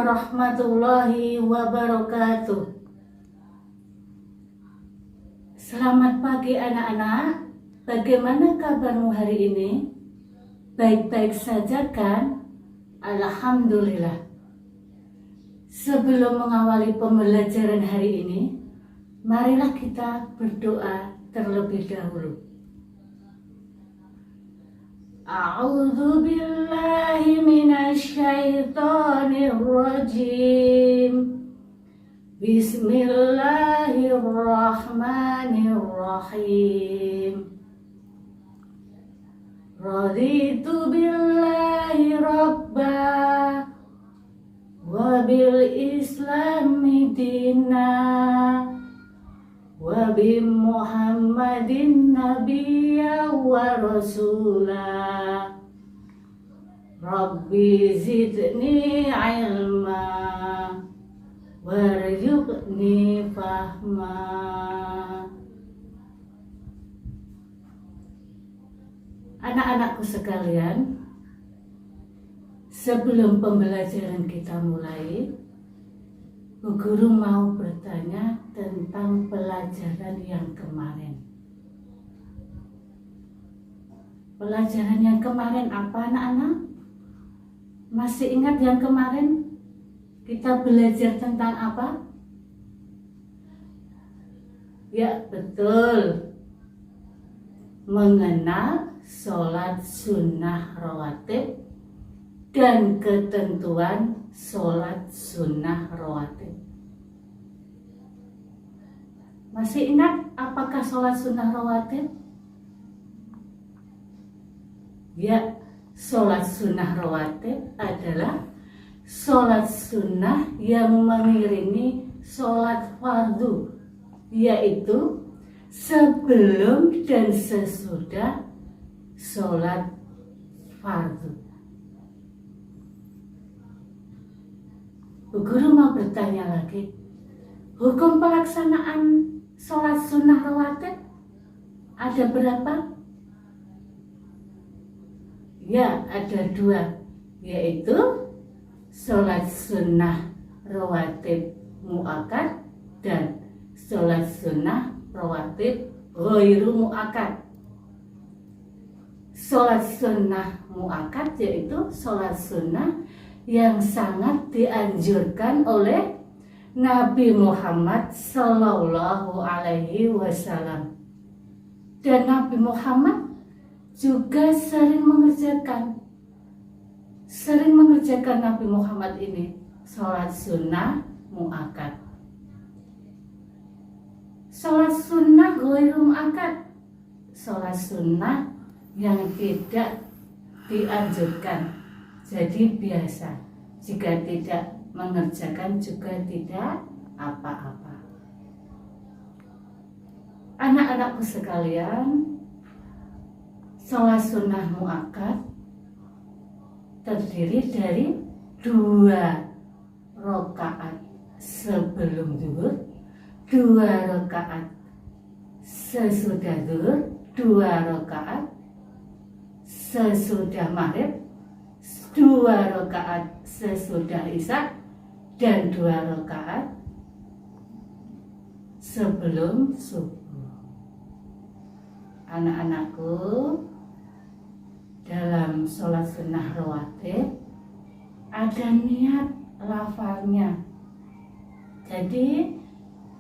warahmatullahi wabarakatuh. Selamat pagi anak-anak. Bagaimana kabarmu hari ini? Baik-baik saja kan? Alhamdulillah. Sebelum mengawali pembelajaran hari ini, marilah kita berdoa terlebih dahulu. A'udzu billahi minasy syaithanir rajim. Bismillahirrahmanirrahim. Raditu billahi rabba wa bil islami dina wa bi Muhammadin nabiyya wa rasula. Rabbi zidni ilma warzuqni fahma. Anak-anakku sekalian, sebelum pembelajaran kita mulai, Bu Guru mau bertanya tentang pelajaran yang kemarin. Pelajaran yang kemarin apa anak-anak? Masih ingat yang kemarin? Kita belajar tentang apa? Ya, betul. Mengenal sholat sunnah rawatib dan ketentuan sholat sunnah rawatib. Masih ingat apakah sholat sunnah rawatib? Ya, sholat sunnah rawatib adalah sholat sunnah yang mengiringi sholat fardu, yaitu sebelum dan sesudah sholat fardu. Bu Guru mau bertanya lagi, hukum pelaksanaan sholat sunnah rawatib ada berapa? Ya, ada dua, yaitu sholat sunnah rawatib muakkad dan sholat sunnah rawatib ghairu muakkad. Sholat sunnah muakkad yaitu sholat sunnah yang sangat dianjurkan oleh Nabi Muhammad Sallallahu Alaihi Wasallam, dan Nabi Muhammad juga sering mengerjakan Nabi Muhammad ini sholat sunnah muakkad. Sholat sunnah ghairu muakkad, sholat sunnah yang tidak dianjurkan, jadi biasa. Jika tidak mengerjakan juga tidak apa-apa. Anak-anakku sekalian, sholat sunnah muakkad terdiri dari 2 rakaat sebelum zuhur, 2 rakaat sesudah zuhur, 2 rakaat sesudah maghrib, 2 rakaat sesudah isya, dan 2 rakaat sebelum subuh. Anak-anakku, dalam sholat sunnah rawatib ada niat lafalnya. Jadi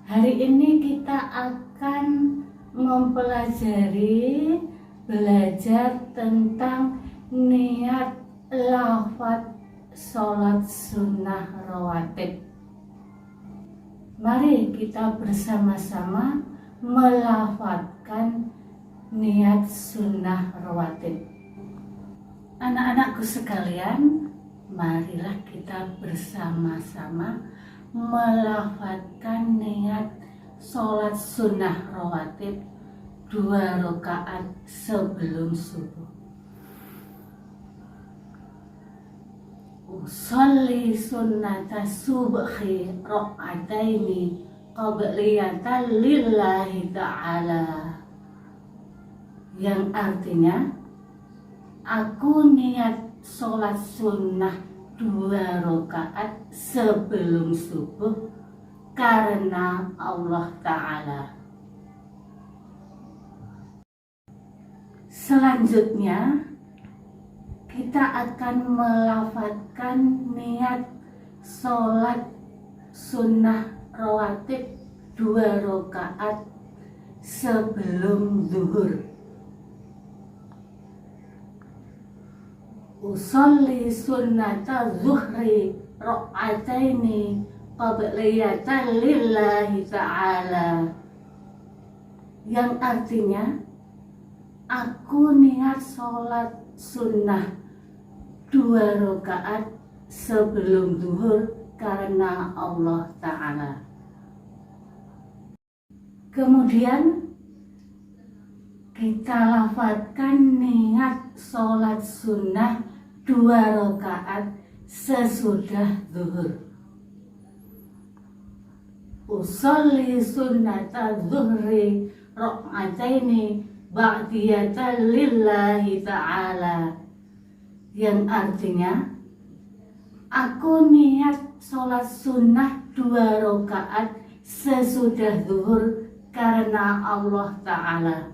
hari ini kita akan belajar tentang niat lafaz sholat sunnah rawatib. Mari kita bersama-sama melafadzkan niat sunnah rawatib. Anak-anakku sekalian, marilah kita bersama-sama melafadzkan niat sholat sunnah rawatib 2 rakaat sebelum subuh. Usolli sunnata subhi raka'ataini qabliyatan lillahi ta'ala, yang artinya aku niat sholat sunnah 2 rakaat sebelum subuh karena Allah Ta'ala. Selanjutnya kita akan melafadzkan niat sholat sunnah rawatib 2 rakaat sebelum zuhur. Usolli sunnata zuhri raka'ataini qabliyatan lillahi ta'ala, yang artinya aku niat sholat sunnah 2 rakaat sebelum zuhur karena Allah Ta'ala. Kemudian kita lafadzkan niat sholat sunnah 2 rakaat sesudah zuhur. Usolli sunnata zuhri raka'ataini ba'diyatan lillahi ta'ala, yang artinya aku niat sholat sunnah 2 rakaat sesudah zuhur karena Allah Ta'ala.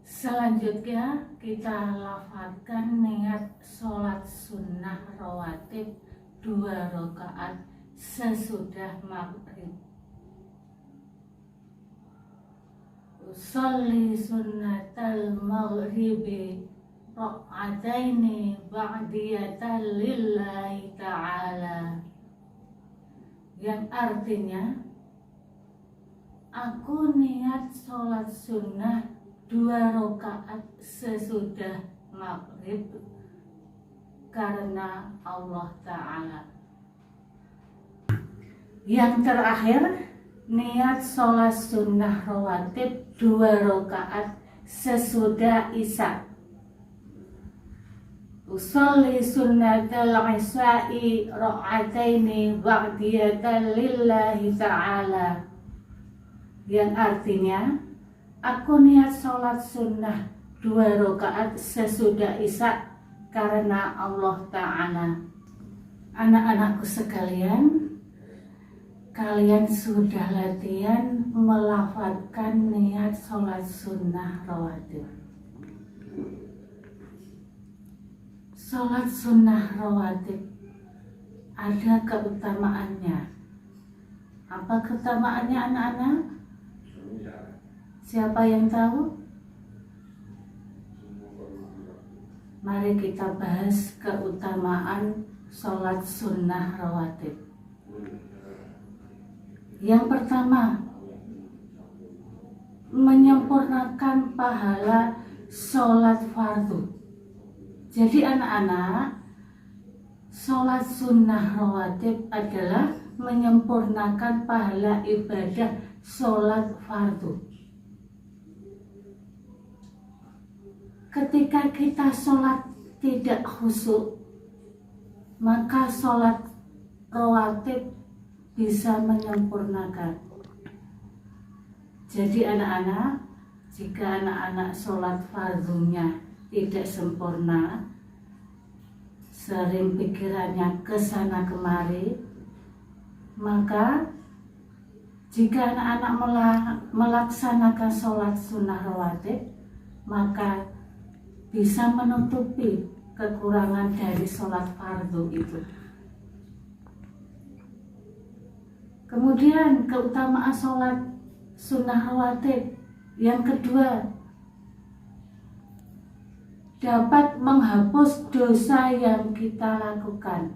Selanjutnya kita lafadzkan niat sholat sunnah rawatib 2 rakaat sesudah maghrib. Usolli sunnatal maghribi raka'ataini ba'diyatan lillahi ta'ala, yang artinya aku niat sholat sunnah 2 rakaat sesudah maghrib karena Allah Ta'ala. Yang terakhir, niat sholat sunnah rawatib 2 rakaat sesudah isya. Usolli sunnatal isya'i raka'ataini ba'diyatan lillahi ta'ala, yang artinya aku niat sholat sunnah 2 rakaat sesudah isya karena Allah Ta'ala. Anak-anakku sekalian, kalian sudah latihan melafadzkan niat sholat sunnah rawatib. Sholat sunnah rawatib ada keutamaannya. Apa keutamaannya anak-anak? Siapa yang tahu? Mari kita bahas keutamaan sholat sunnah rawatib. Yang pertama, menyempurnakan pahala sholat fardu. Jadi anak-anak, sholat sunnah rawatib adalah menyempurnakan pahala ibadah sholat fardu. Ketika kita sholat tidak khusyuk, maka sholat rawatib bisa menyempurnakan. Jadi anak-anak, jika anak-anak sholat fardunya tidak sempurna, sering pikirannya ke sana kemari, maka jika anak-anak melaksanakan sholat sunnah rawatib, maka bisa menutupi kekurangan dari sholat fardu itu. Kemudian keutamaan sholat sunnah rawatib yang kedua, dapat menghapus dosa yang kita lakukan.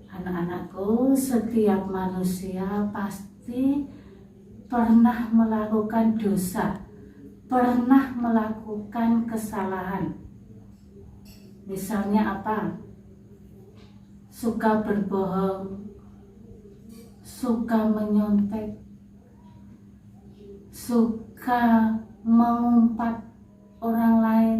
Anak-anakku, setiap manusia pasti pernah melakukan dosa, pernah melakukan kesalahan. Misalnya apa? Suka berbohong, suka menyontek, suka mengumpat orang lain,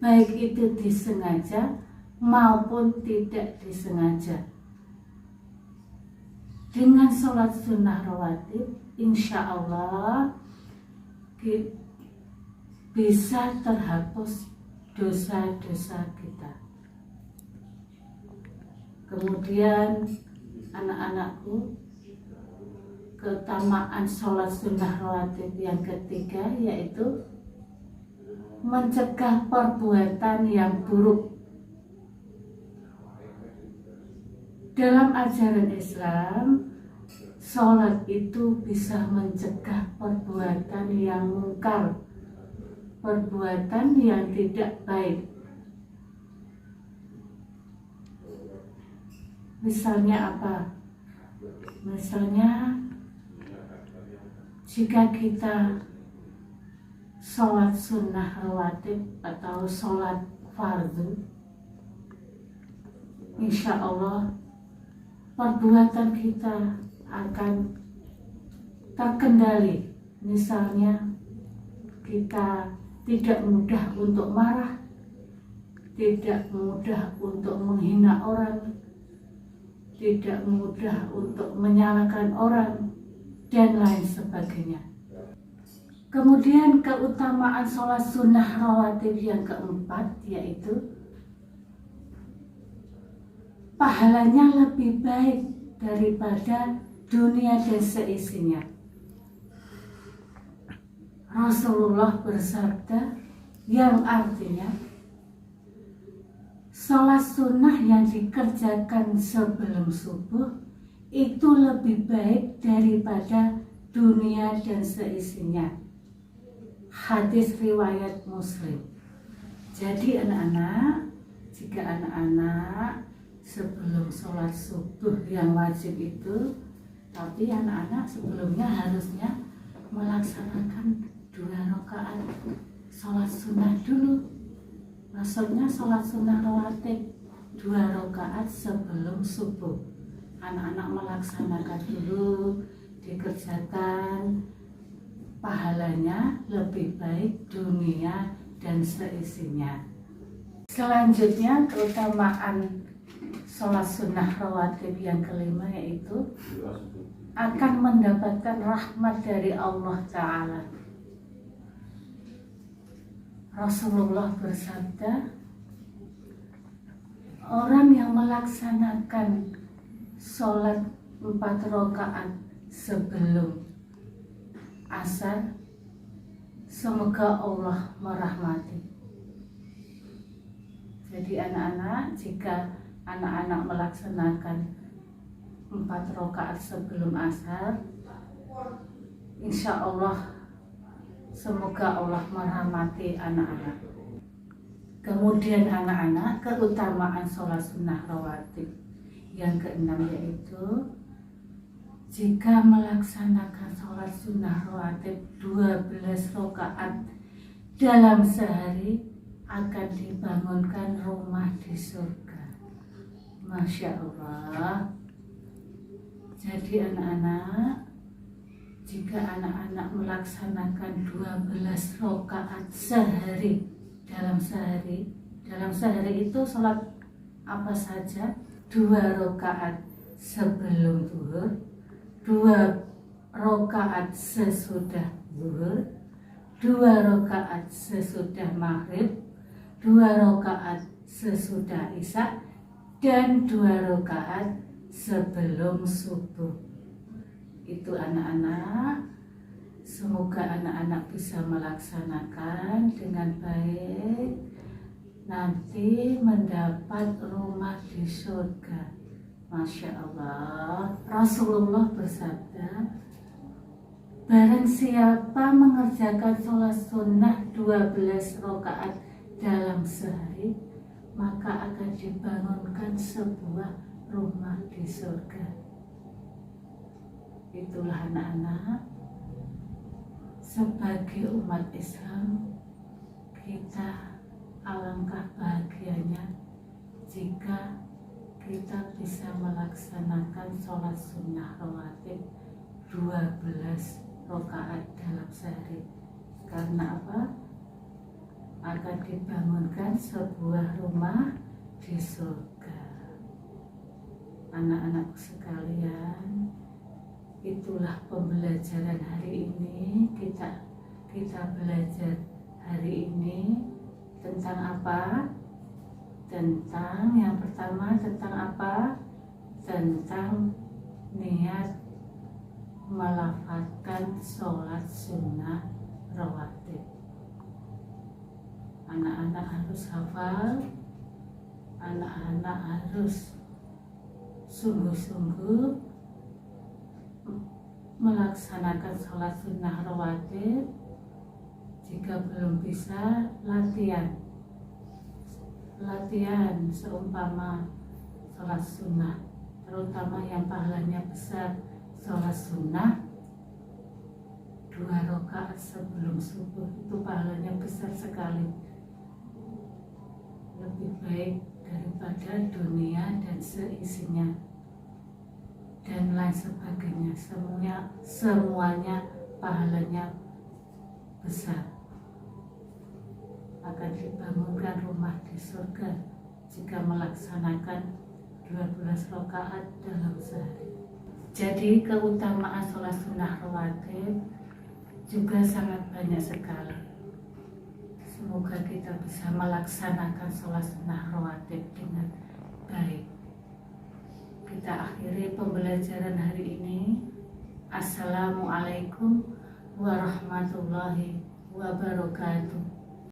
baik itu disengaja maupun tidak disengaja. Dengan sholat sunnah rawatib, insya Allah bisa terhapus dosa-dosa kita. Kemudian anak-anakku, keutamaan sholat sunnah rawatib yang ketiga yaitu mencegah perbuatan yang buruk. Dalam ajaran Islam, sholat itu bisa mencegah perbuatan yang mungkar, perbuatan yang tidak baik. Misalnya apa? Misalnya jika kita sholat sunnah rawatib atau sholat fardu, insya Allah perbuatan kita akan terkendali. Misalnya kita tidak mudah untuk marah, tidak mudah untuk menghina orang, tidak mudah untuk menyalahkan orang, dan lain sebagainya. Kemudian keutamaan sholat sunnah rawatib yang keempat yaitu pahalanya lebih baik daripada dunia dan seisinya. Rasulullah bersabda yang artinya sholat sunnah yang dikerjakan sebelum subuh itu lebih baik daripada dunia dan seisinya. Hadis riwayat Muslim. Jadi anak-anak, jika anak-anak sebelum sholat subuh yang wajib itu, tapi anak-anak sebelumnya harusnya melaksanakan 2 rakaat sholat sunnah dulu. Maksudnya sholat sunnah rawatib 2 rakaat sebelum subuh. Anak-anak melaksanakan dulu, dikerjakan, pahalanya lebih baik dunia dan seisinya. Selanjutnya keutamaan sholat sunnah rawatib yang kelima yaitu akan mendapatkan rahmat dari Allah Ta'ala. Rasulullah bersabda, orang yang melaksanakan sholat 4 rakaat sebelum asar, semoga Allah merahmati. Jadi anak-anak, jika anak-anak melaksanakan 4 rakaat sebelum asar, insya Allah semoga Allah merahmati anak-anak. Kemudian anak-anak, keutamaan sholat sunnah rawatib yang keenam yaitu jika melaksanakan sholat sunnah rawatib 12 rakaat dalam sehari akan dibangunkan rumah di surga. Masya Allah. Jadi anak-anak, jika anak-anak melaksanakan 12 rakaat sehari, dalam sehari itu sholat apa saja? 2 rakaat sebelum zuhur, 2 rakaat sesudah zuhur, 2 rakaat sesudah maghrib, 2 rakaat sesudah isya, dan 2 rakaat sebelum subuh. Itu anak-anak, semoga anak-anak bisa melaksanakan dengan baik, nanti mendapat rumah di surga. Masya Allah. Rasulullah bersabda, barang siapa mengerjakan sholat sunnah 12 rakaat dalam sehari, maka akan dibangunkan sebuah rumah di surga. Itulah anak-anak, sebagai umat Islam, kita alangkah bahagianya jika kita bisa melaksanakan sholat sunnah rawatib 12 rakaat dalam sehari. Karena apa? Akan dibangunkan sebuah rumah di surga. Anak-anakku sekalian, itulah pembelajaran hari ini. Kita belajar hari ini Tentang apa? Tentang yang pertama, tentang apa? Tentang niat melafalkan sholat sunnah rawatib. Anak-anak harus hafal, anak-anak harus sungguh-sungguh melaksanakan sholat sunnah rawatib. Jika belum bisa, latihan seumpama sholat sunnah, terutama yang pahalanya besar, sholat sunnah 2 rakaat sebelum subuh, itu pahalanya besar sekali, lebih baik daripada dunia dan seisinya dan lain sebagainya. Semuanya pahalanya besar. Akan dibangunkan rumah di surga jika melaksanakan 12 rakaat dalam sehari. Jadi keutamaan sholat sunnah rawatib juga sangat banyak sekali. Semoga kita bisa melaksanakan sholat sunnah rawatib dengan baik. Kita akhiri pembelajaran hari ini. Assalamualaikum warahmatullahi wabarakatuh.